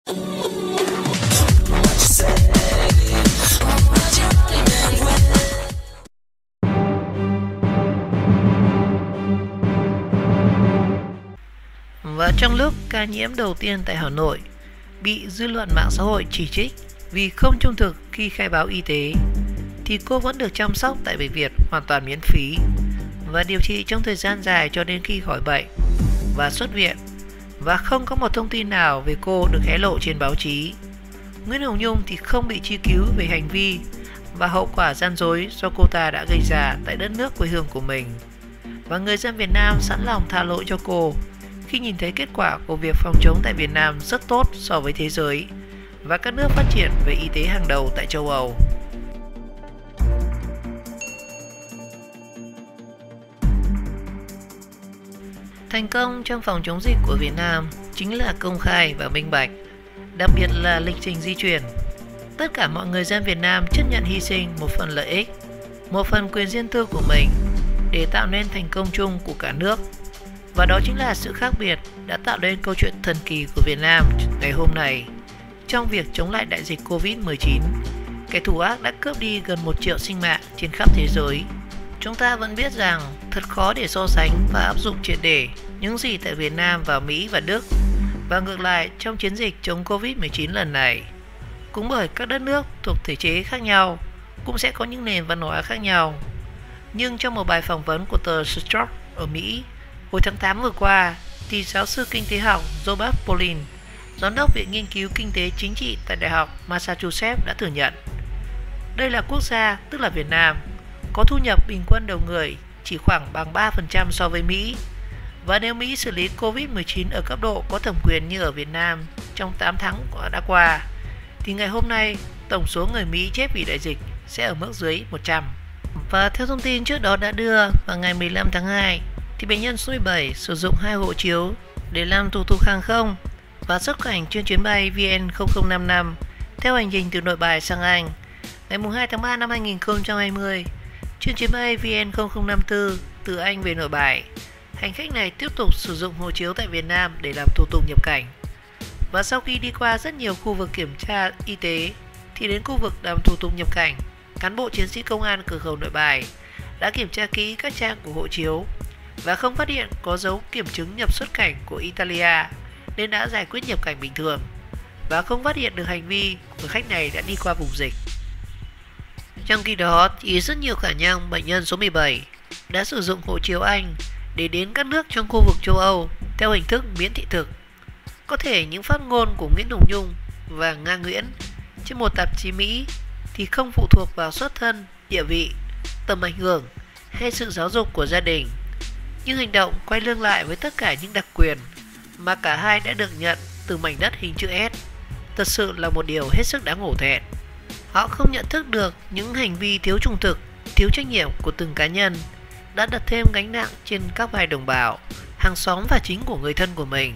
Và trong lúc ca nhiễm đầu tiên tại Hà Nội bị dư luận mạng xã hội chỉ trích vì không trung thực khi khai báo y tế, thì cô vẫn được chăm sóc tại bệnh viện hoàn toàn miễn phí và điều trị trong thời gian dài cho đến khi khỏi bệnh và xuất viện, và không có một thông tin nào về cô được hé lộ trên báo chí. Nguyễn Hồng Nhung thì không bị truy cứu về hành vi và hậu quả gian dối do cô ta đã gây ra tại đất nước quê hương của mình, và người dân Việt Nam sẵn lòng tha lỗi cho cô khi nhìn thấy kết quả của việc phòng chống tại Việt Nam rất tốt so với thế giới và các nước phát triển về y tế hàng đầu tại châu Âu. Thành công trong phòng chống dịch của Việt Nam chính là công khai và minh bạch, đặc biệt là lịch trình di chuyển. Tất cả mọi người dân Việt Nam chấp nhận hy sinh một phần lợi ích, một phần quyền riêng tư của mình để tạo nên thành công chung của cả nước. Và đó chính là sự khác biệt đã tạo nên câu chuyện thần kỳ của Việt Nam ngày hôm nay. Trong việc chống lại đại dịch Covid-19, kẻ thù ác đã cướp đi gần 1 triệu sinh mạng trên khắp thế giới. Chúng ta vẫn biết rằng thật khó để so sánh và áp dụng triệt để những gì tại Việt Nam vào Mỹ và Đức, và ngược lại trong chiến dịch chống Covid-19 lần này. Cũng bởi các đất nước thuộc thể chế khác nhau, cũng sẽ có những nền văn hóa khác nhau. Nhưng trong một bài phỏng vấn của tờ Strop ở Mỹ hồi tháng 8 vừa qua, thì giáo sư kinh tế học Robert Pollin, giám đốc Viện Nghiên cứu Kinh tế Chính trị tại Đại học Massachusetts đã thừa nhận đây là quốc gia, tức là Việt Nam, có thu nhập bình quân đầu người chỉ khoảng bằng 3% so với Mỹ. Và nếu Mỹ xử lý Covid-19 ở cấp độ có thẩm quyền như ở Việt Nam trong 8 tháng đã qua, thì ngày hôm nay tổng số người Mỹ chết vì đại dịch sẽ ở mức dưới 100. Và theo thông tin trước đó đã đưa vào ngày 15 tháng 2, thì bệnh nhân số 17 sử dụng 2 hộ chiếu để làm thủ tục hàng không và xuất cảnh trên chuyến bay VN0055 theo hành trình từ Nội Bài sang Anh. Ngày 2 tháng 3 năm 2020, trên chuyến bay VN0054 từ Anh về Nội Bài, hành khách này tiếp tục sử dụng hộ chiếu tại Việt Nam để làm thủ tục nhập cảnh. Và sau khi đi qua rất nhiều khu vực kiểm tra y tế, thì đến khu vực làm thủ tục nhập cảnh, cán bộ chiến sĩ công an cửa khẩu Nội Bài đã kiểm tra kỹ các trang của hộ chiếu và không phát hiện có dấu kiểm chứng nhập xuất cảnh của Italia, nên đã giải quyết nhập cảnh bình thường và không phát hiện được hành vi của khách này đã đi qua vùng dịch. Trong khi đó, thì rất nhiều khả năng bệnh nhân số 17 đã sử dụng hộ chiếu Anh để đến các nước trong khu vực châu Âu theo hình thức miễn thị thực. Có thể những phát ngôn của Nguyễn Hồng Nhung và Nga Nguyễn trên một tạp chí Mỹ thì không phụ thuộc vào xuất thân, địa vị, tầm ảnh hưởng hay sự giáo dục của gia đình, nhưng hành động quay lưng lại với tất cả những đặc quyền mà cả hai đã được nhận từ mảnh đất hình chữ S thật sự là một điều hết sức đáng hổ thẹn. Họ không nhận thức được những hành vi thiếu trung thực, thiếu trách nhiệm của từng cá nhân đã đặt thêm gánh nặng trên các vai đồng bào, hàng xóm và chính của người thân của mình.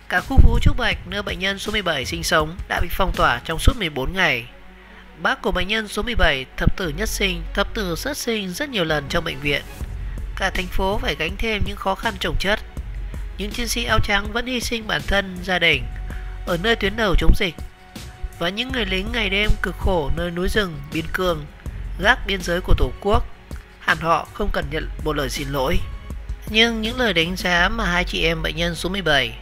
Cả khu phố Trúc Bạch nơi bệnh nhân số 17 sinh sống đã bị phong tỏa trong suốt 14 ngày. Bác của bệnh nhân số 17 thập tử nhất sinh, thập tử xuất sinh rất nhiều lần trong bệnh viện. Cả thành phố phải gánh thêm những khó khăn chồng chất. Những chiến sĩ áo trắng vẫn hy sinh bản thân, gia đình ở nơi tuyến đầu chống dịch, và những người lính ngày đêm cực khổ nơi núi rừng, biên cương, gác biên giới của Tổ quốc, hẳn họ không cần nhận một lời xin lỗi. Nhưng những lời đánh giá mà hai chị em bệnh nhân số 17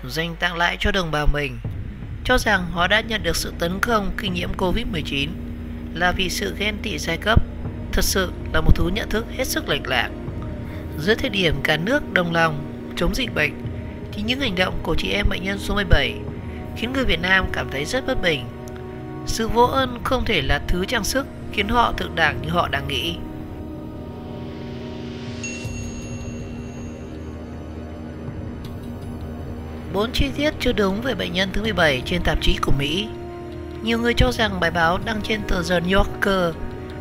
dành tặng lại cho đồng bào mình, cho rằng họ đã nhận được sự tấn công khi nhiễm Covid-19 là vì sự ghen tị giai cấp, thật sự là một thứ nhận thức hết sức lệch lạc. Giữa thời điểm cả nước đồng lòng chống dịch bệnh, thì những hành động của chị em bệnh nhân số 17 khiến người Việt Nam cảm thấy rất bất bình. Sự vô ơn không thể là thứ trang sức khiến họ thượng đẳng như họ đang nghĩ. Bốn chi tiết chưa đúng về bệnh nhân thứ 17 trên tạp chí của Mỹ. Nhiều người cho rằng bài báo đăng trên tờ The New Yorker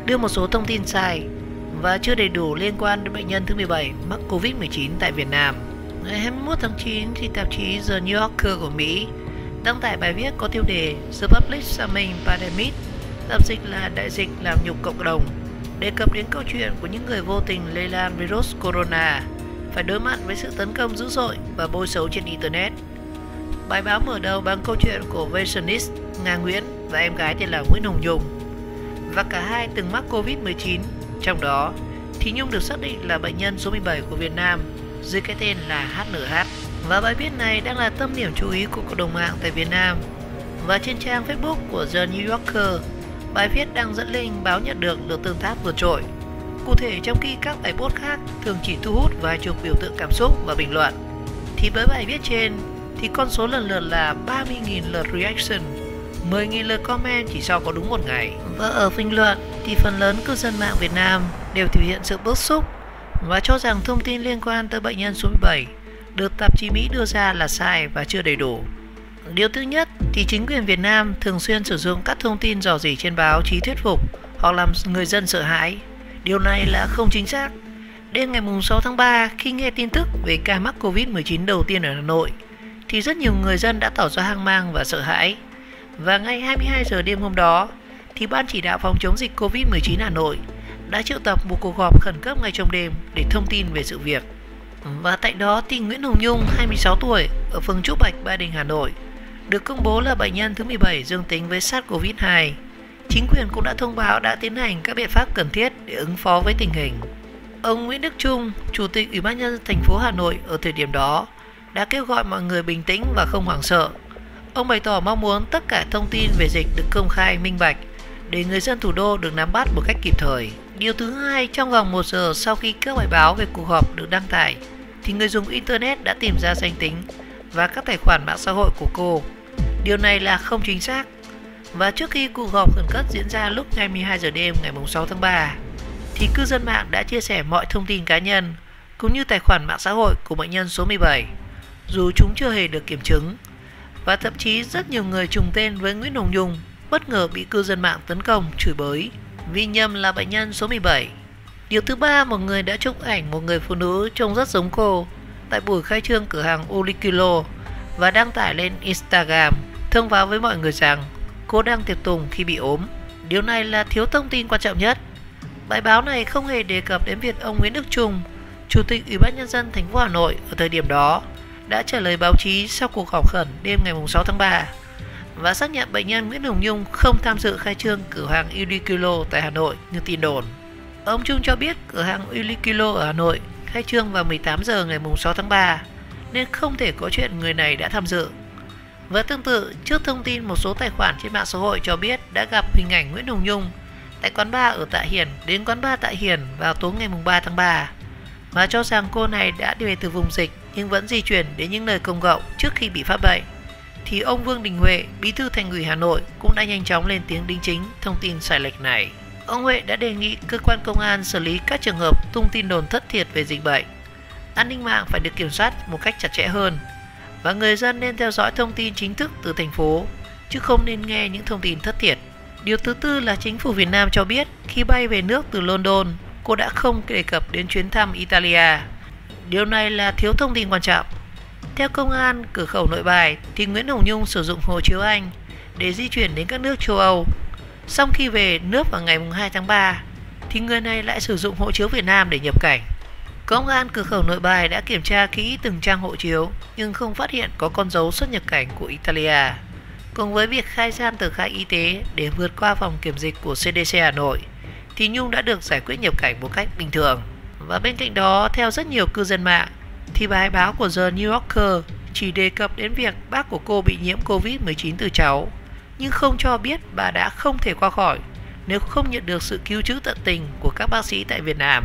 đưa một số thông tin sai và chưa đầy đủ liên quan đến bệnh nhân thứ 17 mắc Covid-19 tại Việt Nam. Ngày 21 tháng 9, thì tạp chí The New Yorker của Mỹ đăng tải bài viết có tiêu đề The Public Shaming Pandemic, tạm dịch là đại dịch làm nhục cộng đồng, đề cập đến câu chuyện của những người vô tình lây lan virus corona phải đối mặt với sự tấn công dữ dội và bôi xấu trên Internet. Bài báo mở đầu bằng câu chuyện của fashionist Nga Nguyễn và em gái tên là Nguyễn Hồng Nhung. Và cả hai từng mắc Covid-19, trong đó thì Nhung được xác định là bệnh nhân số 17 của Việt Nam dưới cái tên là HNH. Và bài viết này đang là tâm điểm chú ý của cộng đồng mạng tại Việt Nam. Và trên trang Facebook của The New Yorker, bài viết đang dẫn link báo nhận được lượt tương tác vượt trội. Cụ thể, trong khi các bài post khác thường chỉ thu hút vài chục biểu tượng cảm xúc và bình luận, thì với bài viết trên thì con số lần lượt là 30.000 lượt reaction, 10.000 lượt comment chỉ sau có đúng một ngày. Và ở bình luận thì phần lớn cư dân mạng Việt Nam đều thể hiện sự bức xúc và cho rằng thông tin liên quan tới bệnh nhân số 17 được tạp chí Mỹ đưa ra là sai và chưa đầy đủ. Điều thứ nhất thì chính quyền Việt Nam thường xuyên sử dụng các thông tin rò rỉ trên báo chí thuyết phục hoặc làm người dân sợ hãi. Điều này là không chính xác. Đêm ngày 6 tháng 3, khi nghe tin tức về ca mắc Covid-19 đầu tiên ở Hà Nội, thì rất nhiều người dân đã tỏ ra hoang mang và sợ hãi. Và ngay 22 giờ đêm hôm đó, thì Ban chỉ đạo phòng chống dịch Covid-19 Hà Nội đã triệu tập một cuộc họp khẩn cấp ngay trong đêm để thông tin về sự việc. Và tại đó thì Nguyễn Hồng Nhung, 26 tuổi, ở phường Trúc Bạch, Ba Đình, Hà Nội, được công bố là bệnh nhân thứ 17 dương tính với SARS-CoV-2. Chính quyền cũng đã thông báo đã tiến hành các biện pháp cần thiết để ứng phó với tình hình. Ông Nguyễn Đức Chung, Chủ tịch Ủy ban nhân dân thành phố Hà Nội ở thời điểm đó, đã kêu gọi mọi người bình tĩnh và không hoảng sợ. Ông bày tỏ mong muốn tất cả thông tin về dịch được công khai minh bạch để người dân thủ đô được nắm bắt một cách kịp thời. Điều thứ hai, trong vòng 1 giờ sau khi các bài báo về cuộc họp được đăng tải, thì người dùng Internet đã tìm ra danh tính và các tài khoản mạng xã hội của cô. Điều này là không chính xác. Và trước khi cuộc họp khẩn cấp diễn ra lúc 22 giờ đêm ngày 6 tháng 3, thì cư dân mạng đã chia sẻ mọi thông tin cá nhân cũng như tài khoản mạng xã hội của bệnh nhân số 17, dù chúng chưa hề được kiểm chứng. Và thậm chí rất nhiều người trùng tên với Nguyễn Hồng Nhung bất ngờ bị cư dân mạng tấn công, chửi bới vì nhầm là bệnh nhân số 17. Điều thứ ba, một người đã chụp ảnh một người phụ nữ trông rất giống cô tại buổi khai trương cửa hàng Uniqlo và đăng tải lên Instagram, thông báo với mọi người rằng cô đang tiệc tùng khi bị ốm. Điều này là thiếu thông tin quan trọng nhất. Bài báo này không hề đề cập đến việc ông Nguyễn Đức Chung, Chủ tịch Ủy ban nhân dân thành phố Hà Nội ở thời điểm đó, đã trả lời báo chí sau cuộc họp khẩn đêm ngày 6 tháng 3 và xác nhận bệnh nhân Nguyễn Hồng Nhung không tham dự khai trương cửa hàng Uniqlo tại Hà Nội như tin đồn. Ông Chung cho biết cửa hàng Uniqlo ở Hà Nội khai trương vào 18 giờ ngày 6 tháng 3 nên không thể có chuyện người này đã tham dự. Và tương tự, trước thông tin một số tài khoản trên mạng xã hội cho biết đã gặp hình ảnh Nguyễn Hồng Nhung tại quán bar ở Tạ Hiển đến quán bar Tạ Hiển vào tối ngày 3 tháng 3 và cho rằng cô này đã về từ vùng dịch nhưng vẫn di chuyển đến những nơi công cộng trước khi bị phát bệnh, thì ông Vương Đình Huệ, Bí thư Thành ủy Hà Nội cũng đã nhanh chóng lên tiếng đính chính thông tin sai lệch này. Ông Huệ đã đề nghị cơ quan công an xử lý các trường hợp tung tin đồn thất thiệt về dịch bệnh. An ninh mạng phải được kiểm soát một cách chặt chẽ hơn và người dân nên theo dõi thông tin chính thức từ thành phố chứ không nên nghe những thông tin thất thiệt. Điều thứ tư là chính phủ Việt Nam cho biết khi bay về nước từ London, cô đã không đề cập đến chuyến thăm Italia. Điều này là thiếu thông tin quan trọng. Theo công an cửa khẩu Nội Bài thì Nguyễn Hồng Nhung sử dụng hộ chiếu Anh để di chuyển đến các nước châu Âu. Sau khi về nước vào ngày 2 tháng 3 thì người này lại sử dụng hộ chiếu Việt Nam để nhập cảnh. Công an cửa khẩu Nội Bài đã kiểm tra kỹ từng trang hộ chiếu nhưng không phát hiện có con dấu xuất nhập cảnh của Italia. Cùng với việc khai gian tờ khai y tế để vượt qua phòng kiểm dịch của CDC Hà Nội thì Nhung đã được giải quyết nhập cảnh một cách bình thường. Và bên cạnh đó, theo rất nhiều cư dân mạng, thì bài báo của The New Yorker chỉ đề cập đến việc bác của cô bị nhiễm Covid-19 từ cháu, nhưng không cho biết bà đã không thể qua khỏi nếu không nhận được sự cứu chữa tận tình của các bác sĩ tại Việt Nam.